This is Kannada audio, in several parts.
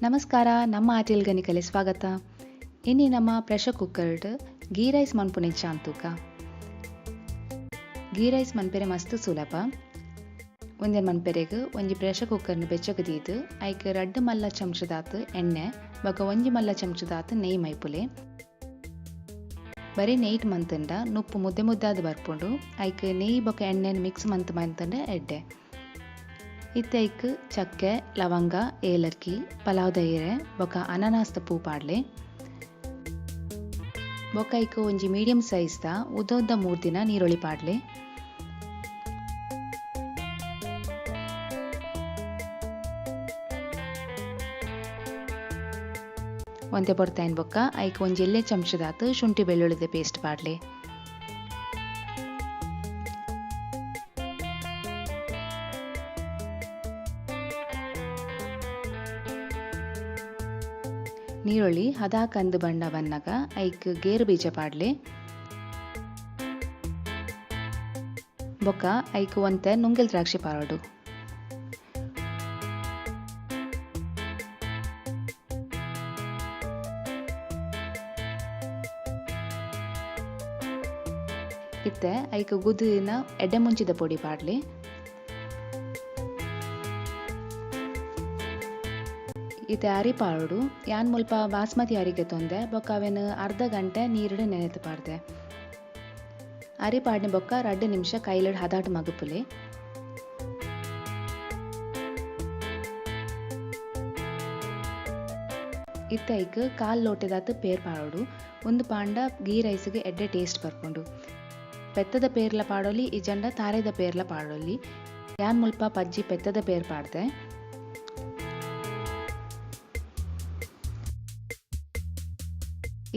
ನಮಸ್ಕಾರ, ನಮ್ಮ ಆಟಿಲ್ಗನಿಕಲೆ ಸ್ವಾಗತ. ಇನ್ನಿ ನಮ್ಮ ಪ್ರೆಷರ್ ಕುಕ್ಕರ್ಡ್ ಗೀ ರೈಸ್ ಮನ್ಪುನೆಂಚ ಅಂತೂಕ. ಗೀ ರೈಸ್ ಮನ್ಪೆರೆ ಮಸ್ತ್ ಸುಲಭ. ಒಂದೇನು ಮನ್ಪೆರೆಗ್ ಒಂಜಿ ಪ್ರೆಷರ್ ಕುಕ್ಕರ್ನ ಬೆಚ್ಚಗ ದೀದು ಐಕ್ 2 ಮಲ್ಲ ಚಮಚದಾತ್ ಎಣ್ಣೆ ಬೊಕ 1 ಮಲ್ಲ ಚಮಚದಾತ್ ನೆಯ್ ಮೈಪುಲೆ. ಬರೀ ನೆಯ್ಟ್ ಮಂತಂಡ ನುಪ್ಪು ಮುದ್ದೆ ಮುದ್ದಾದ ಬರ್ಪುಂಡು ಐಕ್ ನೆಯ್ ಬೊಕ ಎಣ್ಣೆನ ಮಿಕ್ಸ್ ಮಂತಂಡ ಎಡ್ಡೆ. ಇತ್ತೈಕ್ ಚಕ್ಕೆ, ಲವಂಗ, ಏಲಕ್ಕಿ, ಪಲಾವ್ದ ಎರೆ ಬೊಕ ಅನಾನಸ್ದ ಪೂ ಪಾಡ್ಲೆ. ಬೊಕ ಐಕ್ ಒಂಜಿ ಮೀಡಿಯಂ ಸೈಜ್ದ ಉದ್ದ 3 ದಿನ ನೀರೊಳಿ ಪಾಡ್ಲೆ. ಒಂತೆ ಬೊಡ್ತಾಯಿನ ಬೊಕ್ಕ ಐಕ್ ಒಂಜಿ ಎಲ್ಲೆ ಚಮಚದಾತ್ ಶುಂಠಿ ಬೆಳ್ಳುಳ್ಳಿದ ಪೇಸ್ಟ್ ಪಾಡ್ಲೆ. ನೀರೊಳಿ ಹದಾ ಕಂದು ಬಣ್ಣ ಬನ್ನಗ ಐಕ್ ಗೇರು ಬೀಜ ಪಾಡ್ಲೆ. ಬೊಕ ಐಕ್ ಒಂತೆ ನುಂಗೆಲ್ ದ್ರಾಕ್ಷಿ ಪಾರೋಡು. ಇತ್ತೆ ಐಕ್ ಗುದ್ದಿನ ಎಡ್ಡೆ ಮುಂಚಿದ ಪೊಡಿ ಪಾಡ್ಲೆ. ಇತ್ತೆ ಅರಿ ಪಾರೋಡು ಯಾನ್ ಮುಲ್ಪ ಬಾಸ್ಮತಿ ಅರಿಗೆ ತೊಂದೆ ಬೊಕ್ಕ ಅವೆನ್ ಅರ್ಧ ಗಂಟೆ ನೀರುಡು ನೆನೆತು ಪಾಡ್ದೆ. ಅರಿ ಪಾಡ್ನೆ ಬೊಕ್ಕ 2 ನಿಮಿಷ ಕೈಲಡ್ ಹದಾಟ್ ಮಗುಪುಲೆ. ಇತ್ತ ಐಕ್ 1/4 ಲೋಟೆದಾತ್ ಪೇರ್ ಪಾರೋಡು. ಒಂದು ಪಾಂಡ ಗೀ ರೈಸ್ಗೆ ಎಡ್ಡೆ ಟೇಸ್ಟ್ ಬರ್ಪುಂಡು. ಪೆತ್ತದ ಪೇರ್ಲ ಪಾಡೋಲಿ ಇಜಂಡ ತಾರೆದ ಪೇರ್ಲ ಪಾಡೋಲಿ. ಯಾನ್ ಮುಲ್ಪ ಪಜ್ಜಿ ಪೆತ್ತದ ಪೇರ್ ಪಾಡ್ದೆ.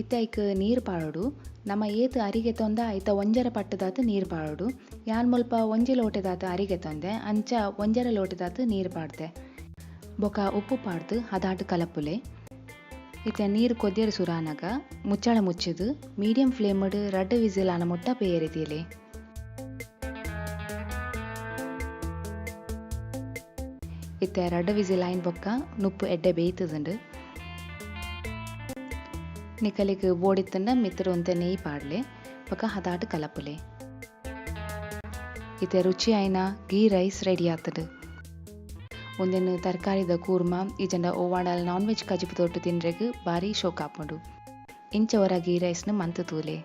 ಇತ್ತೆ ಐಕ್ ನೀರು ಪಾಡೋಡು. ನಮ್ಮ ಏತು ಅರಿಗೆ ತೊಂದ ಐತ 1 ಪಟ್ಟದಾತು ನೀರು ಪಾಡೋಡು. ಯಾನ್ ಮುಲ್ಪ 1 ಲೋಟೆದಾತು ಅರಿಗೆ ತೊಂದೆ ಅಂಚ 1 ಲೋಟೆದಾತು ನೀರು ಪಾಡ್ದೆ. ಬೊಕ ಉಪ್ಪು ಪಾಡ್ದು ಹದಾಟು ಕಲಪುಲೆ. ಇತ್ತೆ ನೀರು ಕೊದ್ದಿಯರು ಸುರಾನಗ ಮುಚ್ಚಳ ಮುಚ್ಚದು ಮೀಡಿಯಂ ಫ್ಲೇಮ್ಡ್ 2 ವಿಸಿಲ್ ಆನ ಮುಟ್ಟ ಬೇಯರಿದಿಲೆ. ಇತ್ತೆ 2 ವಿಸಿಲ್ ಆಯ್ನ ಬೊಕ್ಕ ನುಪ್ಪು ಎಡ್ಡೆ ಬೇಯ್ತದುಂಡು. ನಿಕಲಿಗ್ ಬೋಡಿತ್ತಂಡ ಮಿತ್ರ ಒಂತೆ ನೆಯ್ ಪಾಡ್ಲೆ ಬೊಕ ಹದಾಟ್ ಕಲಪುಲೆ. ಇತ್ತೆ ರುಚಿ ಆಯ್ನ ಗೀ ರೈಸ್ ರೆಡಿ ಆತುಂಡು. ಒಂದೆನ್ ತರಕಾರಿದ ಕೂರ್ಮ ಇಜಂಡ ಓವಾಂಡಲ ನಾನ್ ವೆಜ್ ಕಜಿಪು ತೊಟ್ಟು ತಿನ್ರೆಗ್ ಬಾರಿ ಶೋಕ್ ಆಪುಂಡು. ಇಂಚ ಒರ ಗೀ ರೈಸ್ನ ಮಂತ್ ತೂಲೆ.